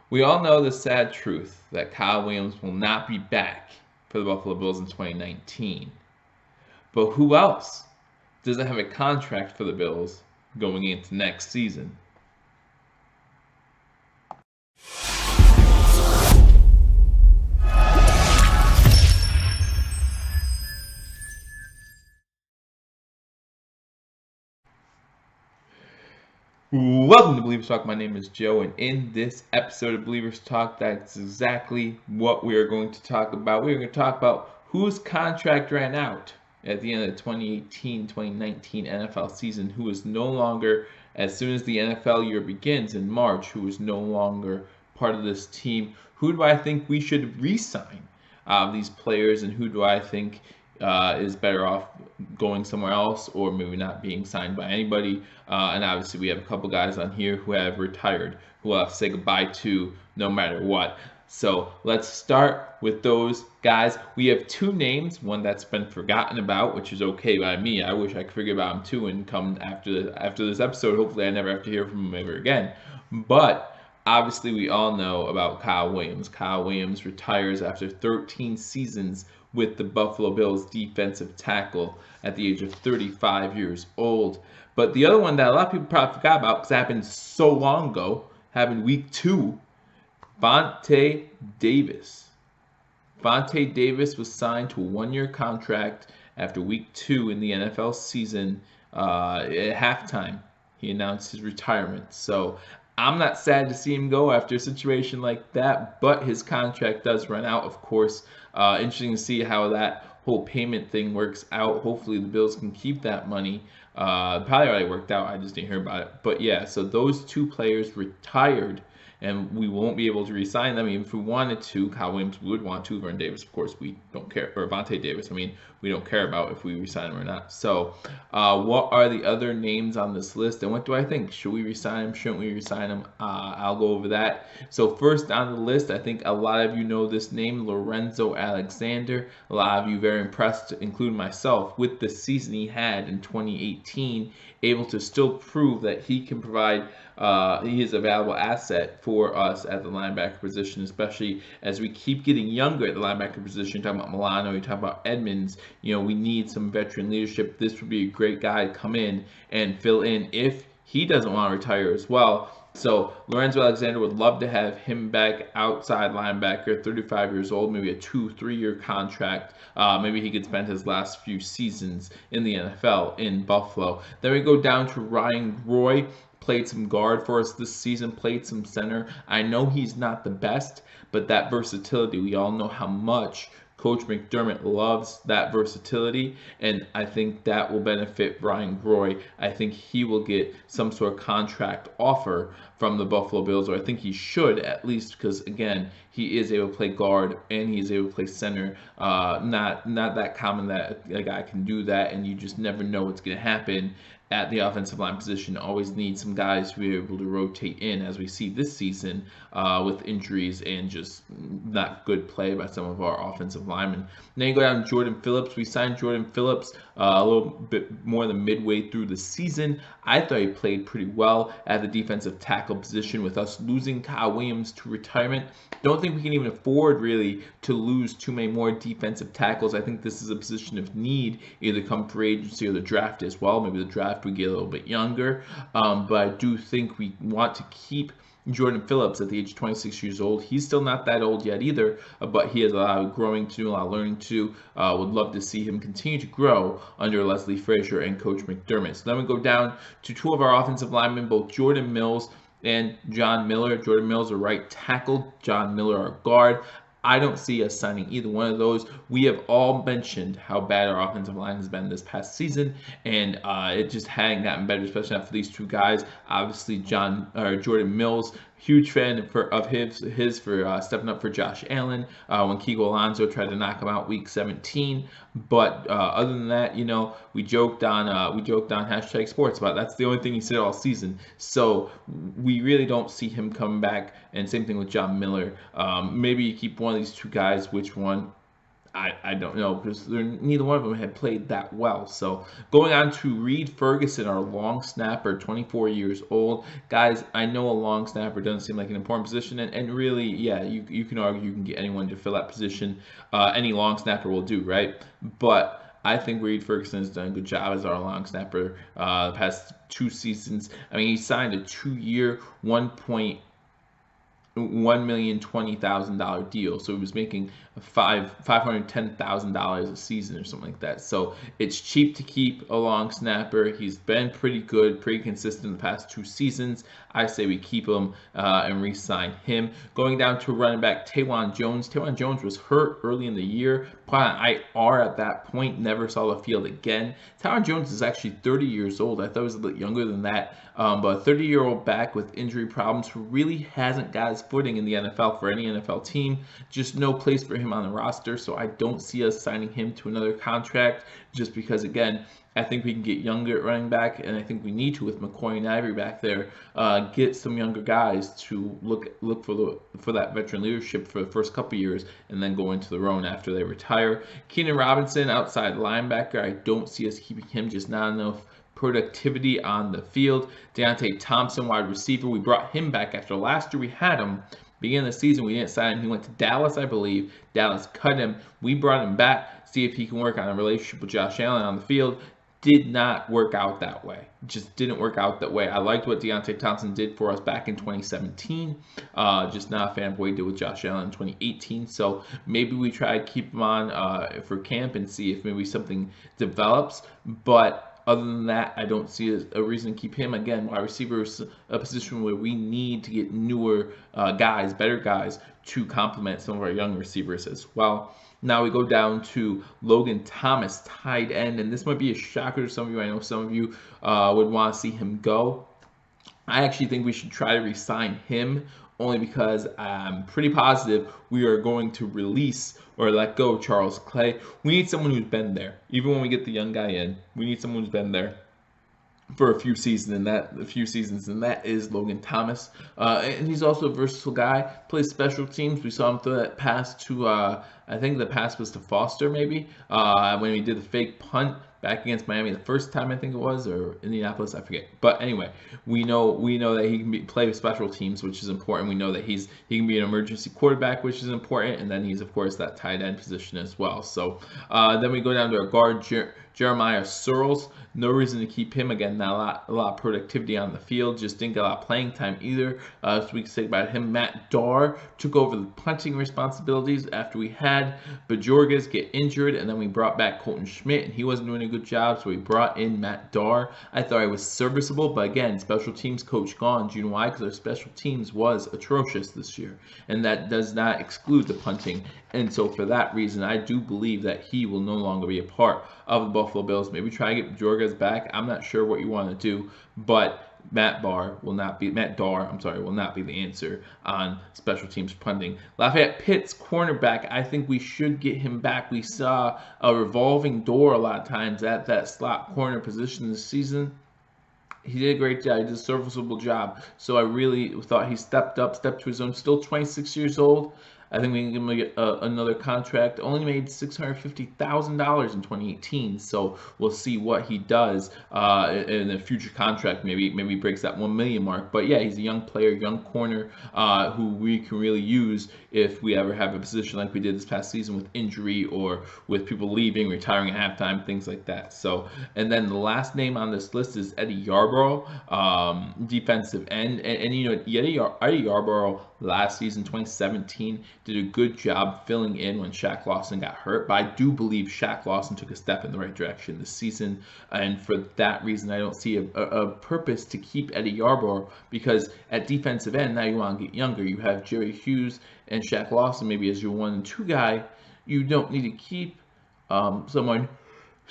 We all know the sad truth that Kyle Williams will not be back for the Buffalo Bills in 2019. But who else doesn't have a contract for the Bills going into next season? Welcome to Believers Talk. My name is Joe, and in this episode of Believers Talk, that's exactly what we are going to talk about. We're going to talk about whose contract ran out at the end of the 2018-2019 NFL season, who is no longer, as soon as the NFL year begins in March, who is no longer part of this team. Who do I think we should re-sign these players, and who do I think is better off going somewhere else or maybe not being signed by anybody? And obviously, we have a couple guys on here who have retired, who will have to say goodbye to no matter what. So let's start with those guys. We have two names, one that's been forgotten about, which is okay by me. I wish I could forget about him too and come after this episode. Hopefully, I never have to hear from him ever again. But obviously, we all know about Kyle Williams. Kyle Williams retires after 13 seasons with the Buffalo Bills defensive tackle at the age of 35 years old. But the other one that a lot of people probably forgot about because it happened so long ago, happened week 2, Vontae Davis. Vontae Davis was signed to a one-year contract after week 2 in the NFL season. At halftime, he announced his retirement. So I'm not sad to see him go after a situation like that, but his contract does run out, of course. Interesting to see how that whole payment thing works out. Hopefully, the Bills can keep that money. Probably already worked out. I just didn't hear about it. But yeah, so those two players retired, and we won't be able to re-sign them. Even if we wanted to, Kyle Williams would want to. Vernon Davis, of course, we don't care. Or Vontae Davis, we don't care about if we re-sign him or not. So, what are the other names on this list, and what do I think? Should we re-sign him? Shouldn't we re-sign him? I'll go over that. So first on the list, I think a lot of you know this name, Lorenzo Alexander. A lot of you very impressed, including myself, with the season he had in 2018, able to still prove that he can provide he is a valuable asset for us at the linebacker position, especially as we keep getting younger at the linebacker position. You're talking about Milano, you're talking about Edmonds. We need some veteran leadership. This would be a great guy to come in and fill in if he doesn't want to retire as well. So Lorenzo Alexander would love to have him back, outside linebacker, 35 years old, maybe a 2-3 year contract. Maybe he could spend his last few seasons in the NFL in Buffalo. Then we go down to Ryan Roy. Played some guard for us this season, played some center. I know he's not the best, but that versatility, we all know how much Coach McDermott loves that versatility, and I think that will benefit Brian Roy. I think he will get some sort of contract offer from the Buffalo Bills, or I think he should at least, because again, he is able to play guard and he's able to play center. Not that common that a guy can do that, and you just never know what's going to happen at the offensive line position. Always need some guys to be able to rotate in, as we see this season with injuries and just not good play by some of our offensive linemen. Then you go down to Jordan Phillips. We signed Jordan Phillips a little bit more than midway through the season. I thought he played pretty well at the defensive tackle position. With us losing Kyle Williams to retirement, don't think we can even afford really to lose too many more defensive tackles. I think this is a position of need, either come free agency or the draft as well. Maybe the draft we get a little bit younger, but I do think we want to keep Jordan Phillips at the age of 26 years old. He's still not that old yet either, but he has a lot of growing to do, a lot of learning to do. Would love to see him continue to grow under Leslie Frazier and Coach McDermott. So then we go down to two of our offensive linemen, both Jordan Mills and John Miller. Jordan Mills, a right tackle. John Miller, our guard. I don't see us signing either one of those. We have all mentioned how bad our offensive line has been this past season, and it just hadn't gotten better, especially not for these two guys. Obviously, Jordan Mills, huge fan of his for stepping up for Josh Allen when Kiko Alonso tried to knock him out week 17. But other than that, we joked on hashtag sports about that's the only thing he said all season. So we really don't see him coming back. And same thing with John Miller. Maybe you keep one of these two guys. Which one? I don't know because neither one of them had played that well. So going on to Reed Ferguson, our long snapper, 24 years old. Guys, I know a long snapper doesn't seem like an important position, and really, yeah, you can argue you can get anyone to fill that position. Any long snapper will do, right? But I think Reed Ferguson has done a good job as our long snapper the past 2 seasons. I mean, he signed a 2-year, $1,020,000 deal. So he was making $510,000 a season or something like that. So it's cheap to keep a long snapper. He's been pretty good, pretty consistent the past 2 seasons. I say we keep him and re-sign him. Going down to running back Taywan Jones. Taywan Jones was hurt early in the year. Put on IR at that point. Never saw the field again. Taywan Jones is actually 30 years old. I thought he was a bit younger than that. But a 30-year-old back with injury problems who really hasn't got his footing in the NFL for any NFL team. Just no place for him on the roster, so I don't see us signing him to another contract just because, again, I think we can get younger at running back, and I think we need to with McCoy and Ivory back there, get some younger guys to look for that veteran leadership for the first couple years, and then go into their own after they retire. Keenan Robinson, outside linebacker, I don't see us keeping him, just not enough productivity on the field. Deontay Thompson, wide receiver, we brought him back after last year we had him. Beginning of the season, we didn't sign him. He went to Dallas, I believe. Dallas cut him. We brought him back, see if he can work on a relationship with Josh Allen on the field. Did not work out that way. Just didn't work out that way. I liked what Deontay Thompson did for us back in 2017. Just not a fan of what he did with Josh Allen in 2018. So maybe we try to keep him on for camp and see if maybe something develops. But other than that, I don't see a reason to keep him. Again, wide receiver is a position where we need to get newer guys, better guys, to complement some of our young receivers as well. Now we go down to Logan Thomas, tight end, and this might be a shocker to some of you. I know some of you would want to see him go. I actually think we should try to re-sign him only because I'm pretty positive we are going to release or let go of Charles Clay. We need someone who's been there. Even when we get the young guy in, we need someone who's been there for a few seasons, and that is Logan Thomas. And he's also a versatile guy. Plays special teams. We saw him throw that pass to I think the pass was to Foster maybe when he did the fake punt back against Miami the first time, I think it was, or Indianapolis, I forget. But anyway, we know that he can play with special teams, which is important. We know that he can be an emergency quarterback, which is important, and then he's of course that tight end position as well. So then we go down to our guard, Jeremiah Searles. No reason to keep him. Again, not a lot of productivity on the field. Just didn't get a lot of playing time either. So we can say about him. Matt Darr took over the punting responsibilities after we had Bajorges get injured, and then we brought back Colton Schmidt, and he wasn't doing a good job, so we brought in Matt Darr. I thought he was serviceable, but again, special teams coach gone. Do you know why? Because our special teams was atrocious this year, and that does not exclude the punting. And so for that reason, I do believe that he will no longer be a part of the Buffalo Bills. Maybe try to get Bajorges back. I'm not sure what you want to do, but Matt Darr will not be the answer on special teams punting. Lafayette Pitts, cornerback, I think we should get him back. We saw a revolving door a lot of times at that slot corner position this season. He did a great job. He did a serviceable job. So I really thought he stepped to his own. Still 26 years old. I think we can give him another contract. Only made $650,000 in 2018, so we'll see what he does in a future contract. Maybe he breaks that 1 million mark. But yeah, he's a young player, young corner who we can really use if we ever have a position like we did this past season with injury or with people leaving, retiring at halftime, things like that. So, and then the last name on this list is Eddie Yarborough, defensive end, and you know Eddie Yarborough last season, 2017, did a good job filling in when Shaq Lawson got hurt. But I do believe Shaq Lawson took a step in the right direction this season. And for that reason, I don't see a purpose to keep Eddie Yarborough, because at defensive end, now you want to get younger. You have Jerry Hughes and Shaq Lawson maybe as your 1 and 2 guy. You don't need to keep someone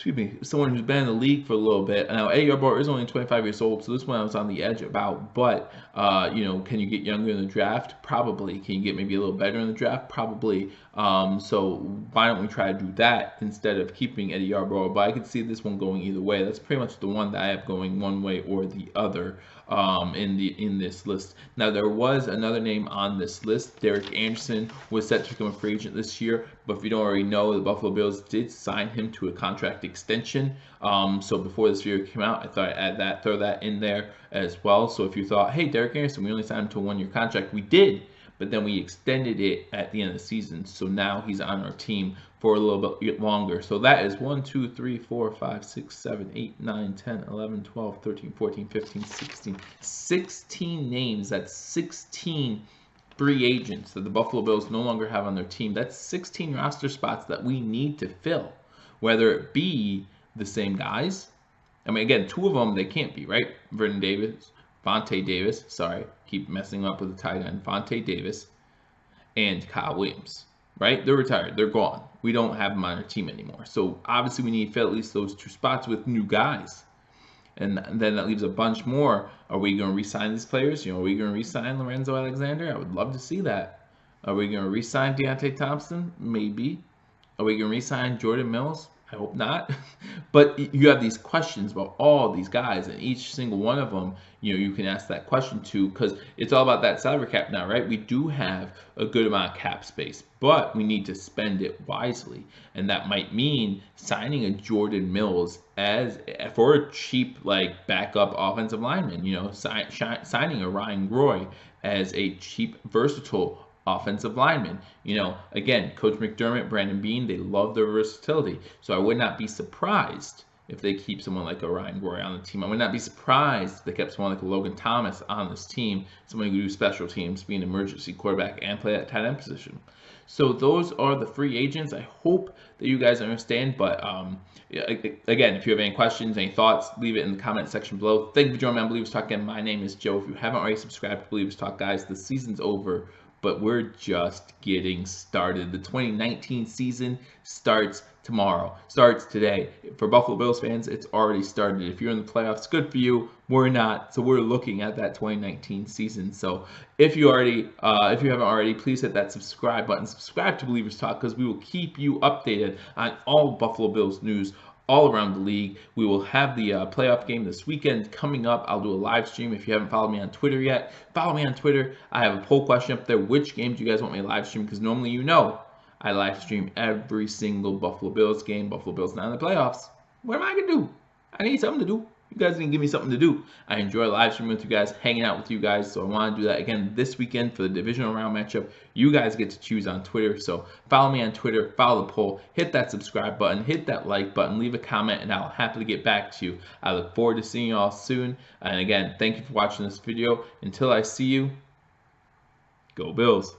who's been in the league for a little bit. Now, Eddie Yarborough is only 25 years old, so this one I was on the edge about. But, can you get younger in the draft? Probably. Can you get maybe a little better in the draft? Probably. So why don't we try to do that instead of keeping Eddie Yarborough? But I could see this one going either way. That's pretty much the one that I have going one way or the other. in this list. Now there was another name on this list. Derek Anderson was set to become a free agent this year, but if you don't already know, the Buffalo Bills did sign him to a contract extension. So before this video came out, I thought I'd add that, throw that in there as well. So if you thought, hey, Derek Anderson, we only signed him to a 1-year contract, we did, but then we extended it at the end of the season. So now he's on our team for a little bit longer. So that is 1, 2, 3, 4, 5, 6, 7, 8, 9, 10, 11, 12, 13, 14, 15, 16. 16 names. That's 16 free agents that the Buffalo Bills no longer have on their team. That's 16 roster spots that we need to fill, whether it be the same guys. I mean, again, 2 of them, they can't be, right? Vontae Davis, sorry, keep messing up with the tight end, Vontae Davis, and Kyle Williams, right? They're retired, they're gone. We don't have them on our team anymore. So obviously we need to fill at least those 2 spots with new guys. And then that leaves a bunch more. Are we going to re-sign these players? Are we going to re-sign Lorenzo Alexander? I would love to see that. Are we going to re-sign Deontay Thompson? Maybe. Are we going to re-sign Jordan Mills? I hope not. But you have these questions about all these guys, and each single one of them, you can ask that question to, because it's all about that salary cap now, right? We do have a good amount of cap space, but we need to spend it wisely, and that might mean signing a Jordan Mills for a cheap backup offensive lineman. Signing a Ryan Roy as a cheap, versatile offensive linemen. Again, Coach McDermott, Brandon Beane, they love their versatility. So I would not be surprised if they keep someone like a Ryan Roy on the team. I would not be surprised if they kept someone like a Logan Thomas on this team, someone who can do special teams, be an emergency quarterback, and play that tight end position. So those are the free agents. I hope that you guys understand. But again, if you have any questions, any thoughts, leave it in the comment section below. Thank you for joining me on Believers Talk. Again, my name is Joe. If you haven't already subscribed to Believers Talk, guys, the season's over, but we're just getting started. The 2019 season starts tomorrow, starts today. For Buffalo Bills fans, it's already started. If you're in the playoffs, good for you. We're not, so we're looking at that 2019 season. So if you haven't already, please hit that subscribe button. Subscribe to Believers Talk, because we will keep you updated on all Buffalo Bills news all around the league. We will have the playoff game this weekend coming up. I'll do a live stream. If you haven't followed me on Twitter yet, follow me on Twitter. I have a poll question up there. Which game do you guys want me to live stream? Because normally I live stream every single Buffalo Bills game. Buffalo Bills not in the playoffs. What am I going to do? I need something to do. You guys didn't give me something to do. I enjoy live streaming with you guys, hanging out with you guys, so I want to do that again this weekend for the divisional round matchup. You guys get to choose on Twitter, so follow me on Twitter, follow the poll, hit that subscribe button, hit that like button, leave a comment, and I'll happily get back to you. I look forward to seeing you all soon, and again, thank you for watching this video. Until I see you, go Bills.